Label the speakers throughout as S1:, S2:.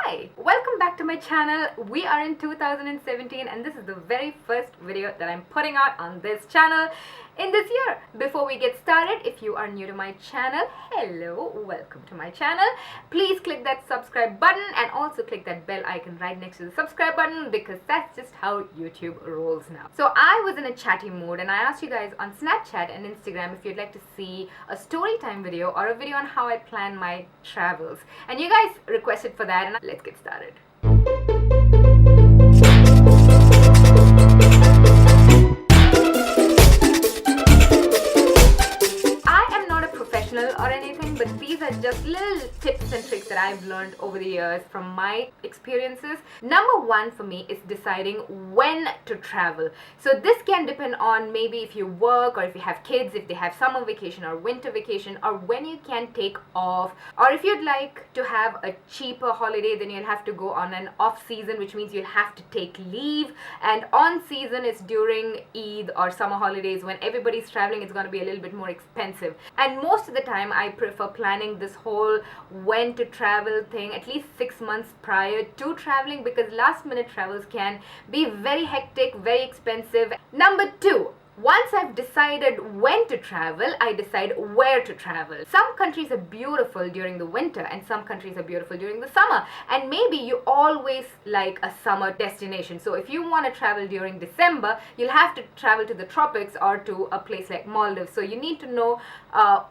S1: Hi! Welcome back to my channel. We are in 2017 and this is the very first video that I'm putting out on this channel in this year. Before we get started, if you are new to my channel, hello, welcome to my channel. Please click that subscribe button and also click that bell icon right next to the subscribe button because that's just how YouTube rolls now. So I was in a chatty mood and I asked you guys on Snapchat and Instagram if you'd like to see a story time video or a video on how I plan my travels. And you guys requested for that, and let's get started. Or anything, but these are just little tips and tricks that I've learned over the years from my experiences. Number one for me is deciding when to travel. So this can depend on maybe if you work or if you have kids, if they have summer vacation or winter vacation, or when you can take off, or if you'd like to have a cheaper holiday, then you'll have to go on an off season, which means you'll have to take leave, and on season is during Eid or summer holidays when everybody's traveling. It's going to be a little bit more expensive, and most of the time I prefer planning this whole when to travel thing at least 6 months prior to traveling, because last minute travels can be very hectic, very expensive. Number two, once I've decided when to travel, I decide where to travel. Some countries are beautiful during the winter and some countries are beautiful during the summer, and maybe you always like a summer destination. So if you want to travel during December, you'll have to travel to the tropics or to a place like Maldives. So you need to know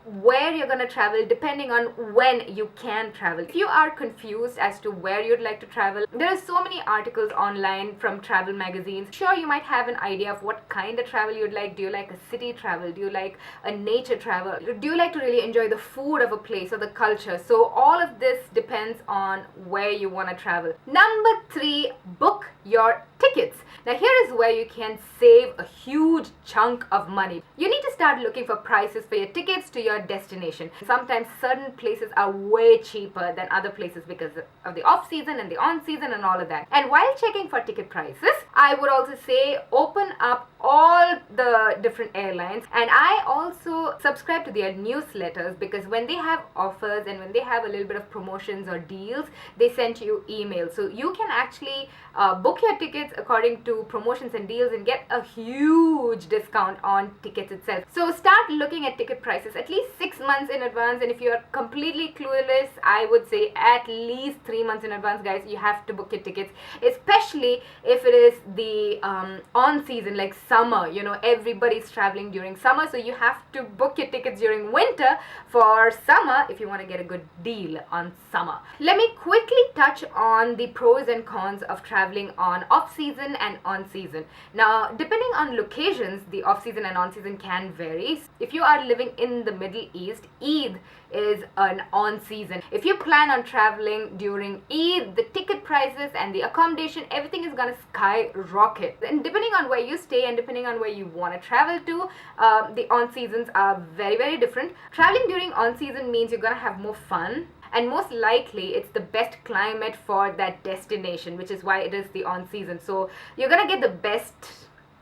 S1: where you're going to travel depending on when you can travel. If you are confused as to where you'd like to travel, there are so many articles online from travel magazines. Sure, you might have an idea of what kind of travel you'd like. Do you like a city travel? Do you like a nature travel? Do you like to really enjoy the food of a place or the culture? So all of this depends on where you want to travel. Number three, book your tickets. Now here is where you can save a huge chunk of money. You need to start looking for prices for your tickets to your destination. Sometimes certain places are way cheaper than other places because of the off season and the on season and all of that. And while checking for ticket prices, I would also say open up all the different airlines, and I also subscribe to their newsletters because when they have offers and when they have a little bit of promotions or deals, they send you emails. So you can actually book your tickets according to promotions and deals and get a huge discount on tickets itself. So start looking at ticket prices at least 6 months in advance, and if you are completely clueless, I would say at least 3 months in advance, guys. You have to book your tickets, especially if it is the on season like summer. You know, everybody's traveling during summer, so you have to book your tickets during winter for summer if you want to get a good deal on summer. Let me quickly touch on the pros and cons of traveling on off season and on season. Now, depending on locations, the off season and on season can vary. If you are living in the Middle East, Eid is an on season. If you plan on traveling during Eid, the ticket prices and the accommodation, everything is gonna skyrocket. And depending on where you stay and depending on where you want to travel to, the on seasons are very different. Traveling during on season means you're gonna have more fun, and most likely it's the best climate for that destination, which is why it is the on season. So you're gonna get the best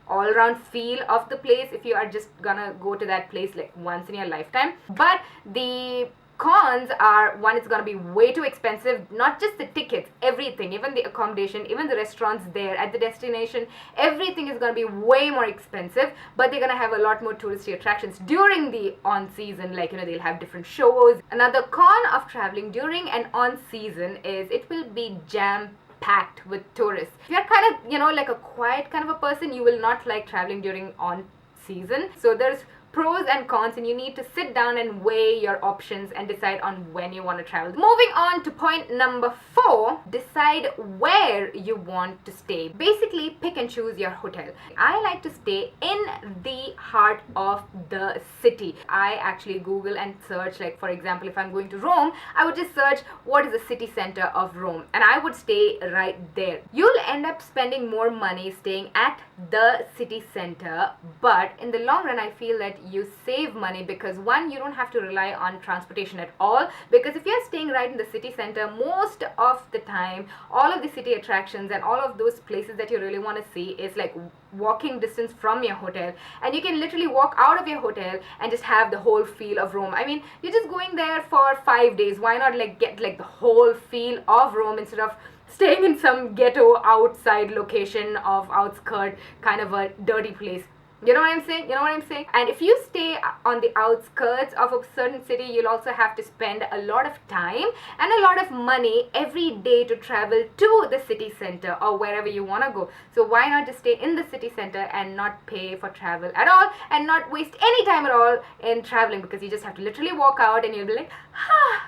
S1: all-around feel of the place if you are just gonna go to that place like once in your lifetime. But the cons are, one, it's gonna be way too expensive. Not just the tickets, everything, even the accommodation, even the restaurants there at the destination, everything is gonna be way more expensive. But they're gonna have a lot more touristy attractions during the on season, like, you know, they'll have different shows. Another con of traveling during an on season is it will be jam-packed with tourists. If you're kind of, you know, like a quiet kind of a person, you will not like traveling during on season. So there's pros and cons, and you need to sit down and weigh your options and decide on when you want to travel. Moving on to point number 4, decide where you want to stay. Basically, pick and choose your hotel. I like to stay in the heart of the city. I actually Google and search, like for example, if I'm going to Rome, I would just search what is the city center of Rome, and I would stay right there. You'll end up spending more money staying at the city center, but in the long run, I feel that you save money, because one, you don't have to rely on transportation at all, because if you're staying right in the city center, most of the time all of the city attractions and all of those places that you really want to see is like walking distance from your hotel, and you can literally walk out of your hotel and just have the whole feel of Rome. I mean, you're just going there for 5 days, why not like get like the whole feel of Rome instead of staying in some ghetto outside location of outskirt kind of a dirty place. You know what I'm saying? You know what I'm saying? And if you stay on the outskirts of a certain city, you'll also have to spend a lot of time and a lot of money every day to travel to the city center or wherever you want to go. So why not just stay in the city center and not pay for travel at all and not waste any time at all in traveling, because you just have to literally walk out and you'll be like,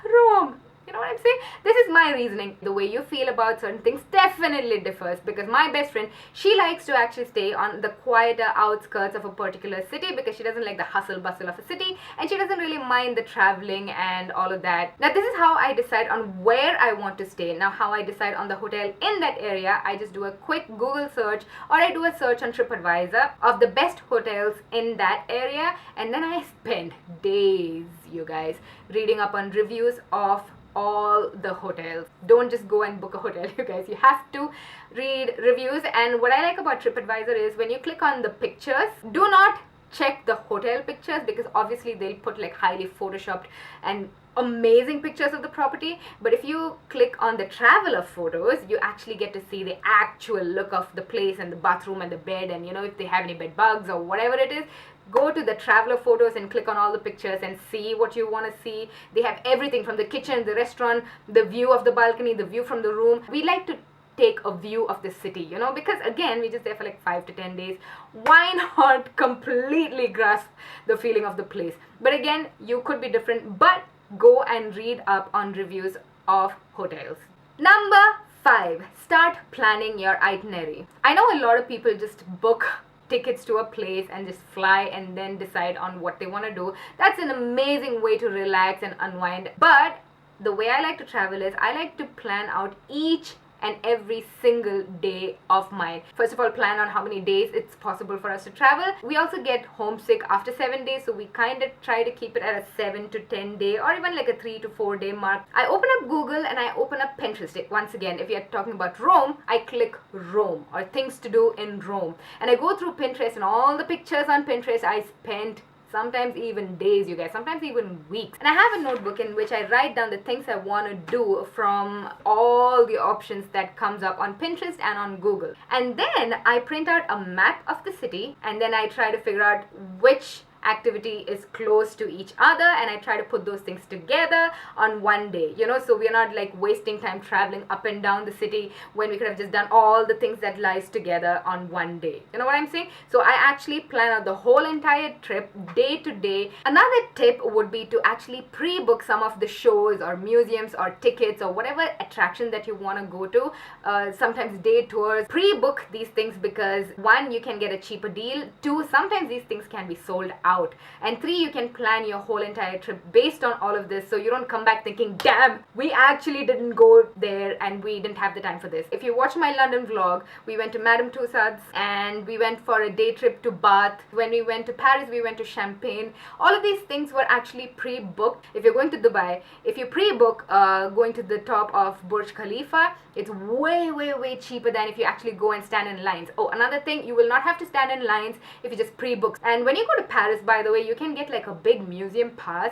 S1: Rome. You know what I'm saying? This is my reasoning. The way you feel about certain things definitely differs, because my best friend, she likes to actually stay on the quieter outskirts of a particular city because she doesn't like the hustle bustle of a city, and she doesn't really mind the traveling and all of that. Now this is how I decide on where I want to stay. Now how I decide on the hotel in that area, I just do a quick Google search, or I do a search on TripAdvisor of the best hotels in that area, and then I spend days, you guys, reading up on reviews of all the hotels. Don't just go and book a hotel, you guys. You have to read reviews. And what I like about TripAdvisor is when you click on the pictures, do not check the hotel pictures, because obviously they'll put like highly photoshopped and amazing pictures of the property. But if you click on the traveler photos, you actually get to see the actual look of the place and the bathroom and the bed, and you know, if they have any bed bugs or whatever it is. Go to the traveler photos and click on all the pictures and see what you want to see. They have everything from the kitchen, the restaurant, the view of the balcony, the view from the room. We like to take a view of the city, you know, because again, we're just there for like 5 to 10 days. Why not completely grasp the feeling of the place? But again, you could be different, but go and read up on reviews of hotels. Number 5, start planning your itinerary. I know a lot of people just book tickets to a place and just fly and then decide on what they want to do. That's an amazing way to relax and unwind. But the way I like to travel is I like to plan out each and every single day of mine. First of all, plan on how many days it's possible for us to travel. We also get homesick after 7 days, so we kind of try to keep it at a 7 to 10 day or even like a 3 to 4 day mark. I open up Google and I open up Pinterest. Once again, if you're talking about Rome, I click Rome or things to do in Rome, and I go through Pinterest, and all the pictures on Pinterest I spent sometimes even days, you guys, sometimes even weeks. And I have a notebook in which I write down the things I want to do from all the options that comes up on Pinterest and on Google. And then I print out a map of the city, and then I try to figure out which activity is close to each other, and I try to put those things together on one day, you know, so we're not like wasting time traveling up and down the city when we could have just done all the things that lies together on one day. You know what I'm saying? So I actually plan out the whole entire trip day to day. Another tip would be to actually pre-book some of the shows or museums or tickets or whatever attraction that you want to go to. Sometimes day tours. Pre-book these things because 1, you can get a cheaper deal. 2, sometimes these things can be sold out. And 3, you can plan your whole entire trip based on all of this, so you don't come back thinking, damn, we actually didn't go there and we didn't have the time for this. If you watch my London vlog, we went to Madame Tussauds and we went for a day trip to Bath. When we went to Paris, we went to Champagne. All of these things were actually pre-booked. If you're going to Dubai, if you pre-book going to the top of Burj Khalifa, it's way cheaper than if you actually go and stand in lines. Oh, another thing, you will not have to stand in lines if you just pre-book. And when you go to Paris, by the way, you can get like a big museum pass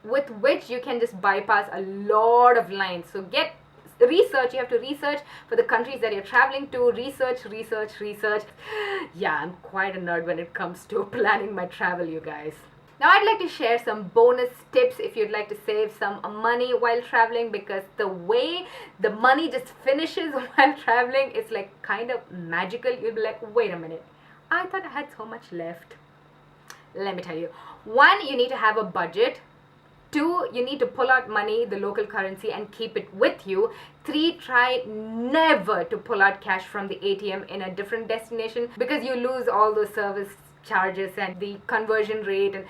S1: with which you can just bypass a lot of lines. So get research. You have to research for the countries that you're traveling to. Research. Yeah, I'm quite a nerd when it comes to planning my travel, you guys. Now I'd like to share some bonus tips if you'd like to save some money while traveling, because the way the money just finishes while traveling is like kind of magical. You'll be like, wait a minute, I thought I had so much left. Let me tell you. 1, you need to have a budget. 2, you need to pull out money, the local currency, and keep it with you. 3, try never to pull out cash from the ATM in a different destination, because you lose all those service charges and the conversion rate, and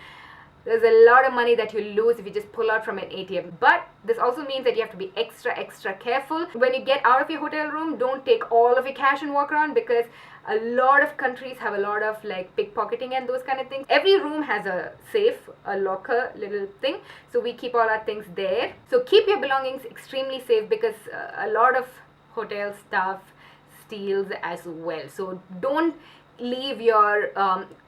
S1: There's a lot of money that you lose if you just pull out from an ATM. But this also means that you have to be extra careful. When you get out of your hotel room, don't take all of your cash and walk around, because a lot of countries have a lot of like pickpocketing and those kind of things. Every room has a safe, a locker little thing, so we keep all our things there. So keep your belongings extremely safe, because a lot of hotel staff steals as well. So don't leave your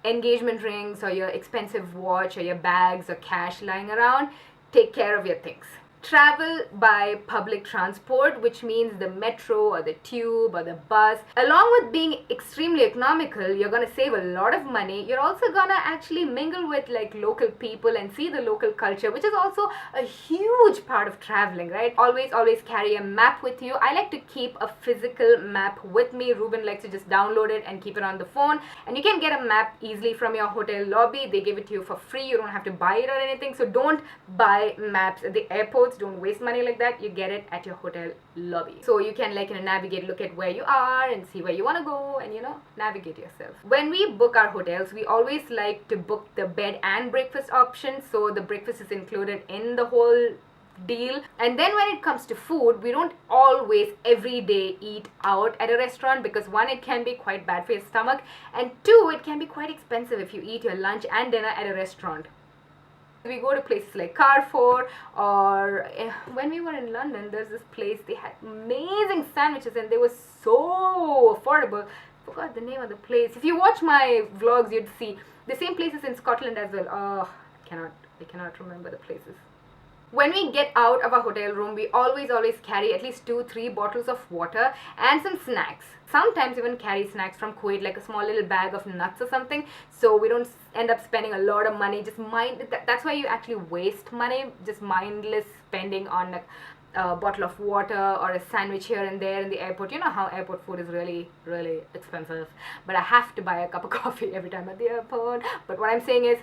S1: engagement rings or your expensive watch or your bags or cash lying around. Take care of your things. Travel by public transport, which means the metro or the tube or the bus. Along with being extremely economical, you're going to save a lot of money. You're also going to actually mingle with like local people and see the local culture, which is also a huge part of traveling, right? Always carry a map with you. I like to keep a physical map with me. Ruben likes to just download it and keep it on the phone. And you can get a map easily from your hotel lobby. They give it to you for free. You don't have to buy it or anything. So don't buy maps at the airports. Don't waste money like that. You get it at your hotel lobby, so you can like navigate, look at where you are and see where you want to go, and navigate yourself. When we book our hotels, we always like to book the bed and breakfast option, so the breakfast is included in the whole deal. And then when it comes to food, we don't always every day eat out at a restaurant, because one, it can be quite bad for your stomach, and two, it can be quite expensive if you eat your lunch and dinner at a restaurant. We go to places like Carrefour, or when we were in London, there's this place, they had amazing sandwiches and they were so affordable. Forgot the name of the place. If you watch my vlogs, you'd see the same places in Scotland as well. Oh, I cannot remember the places. When we get out of our hotel room, we always carry at least 2-3 bottles of water and some snacks. Sometimes even carry snacks from Kuwait, like a small little bag of nuts or something, so we don't end up spending a lot of money. That's why you actually waste money, just mindless spending on a bottle of water or a sandwich here and there in the airport. You know how airport food is really expensive, but I have to buy a cup of coffee every time at the airport. But what I'm saying is,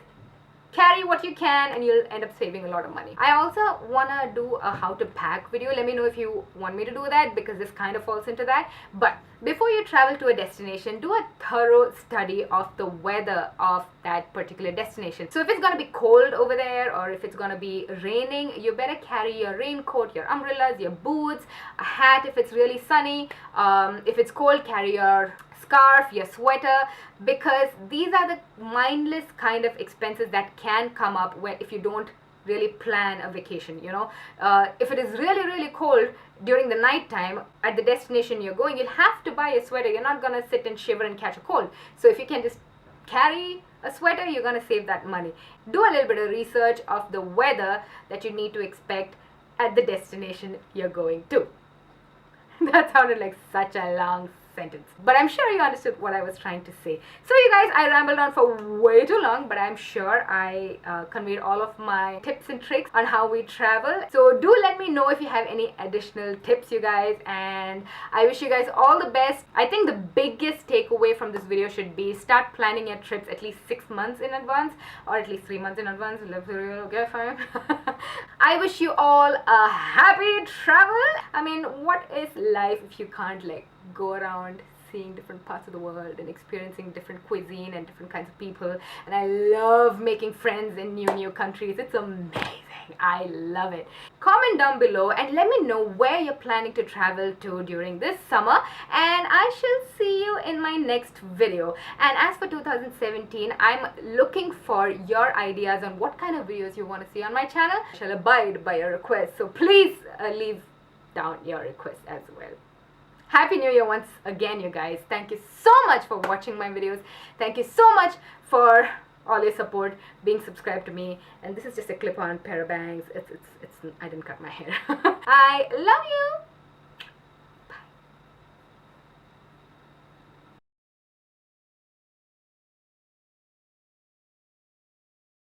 S1: carry what you can and you'll end up saving a lot of money. I also want to do a how to pack video. Let me know if you want me to do that, because this kind of falls into that. But before you travel to a destination, do a thorough study of the weather of that particular destination. So if it's going to be cold over there, or if it's going to be raining, you better carry your raincoat, your umbrellas, your boots, a hat if it's really sunny. If it's cold, carry your scarf, your sweater, because these are the mindless kind of expenses that can come up if you don't really plan a vacation. If it is really cold during the night time at the destination you're going, you'll have to buy a sweater. You're not gonna sit and shiver and catch a cold. So if you can just carry a sweater, you're gonna save that money. Do a little bit of research of the weather that you need to expect at the destination you're going to. That sounded like such a long sentence, but I'm sure you understood what I was trying to say. So you guys, I rambled on for way too long, but I'm sure I conveyed all of my tips and tricks on how we travel. So do let me know if you have any additional tips, you guys, and I wish you guys all the best. I think the biggest takeaway from this video should be start planning your trips at least 6 months in advance, or at least 3 months in advance. Okay, fine. I wish you all a happy travel. I mean, what is life if you can't like go around seeing different parts of the world and experiencing different cuisine and different kinds of people? And I love making friends in new countries. It's amazing. I love it. Comment down below and let me know where you're planning to travel to during this summer, and I shall see you in my next video. And as for 2017, I'm looking for your ideas on what kind of videos you want to see on my channel. I shall abide by your requests, so please leave down your requests as well. Happy New Year once again, you guys. Thank you so much for watching my videos. Thank you so much for all your support, being subscribed to me. And this is just a clip-on pair of bangs. I didn't cut my hair. I love you.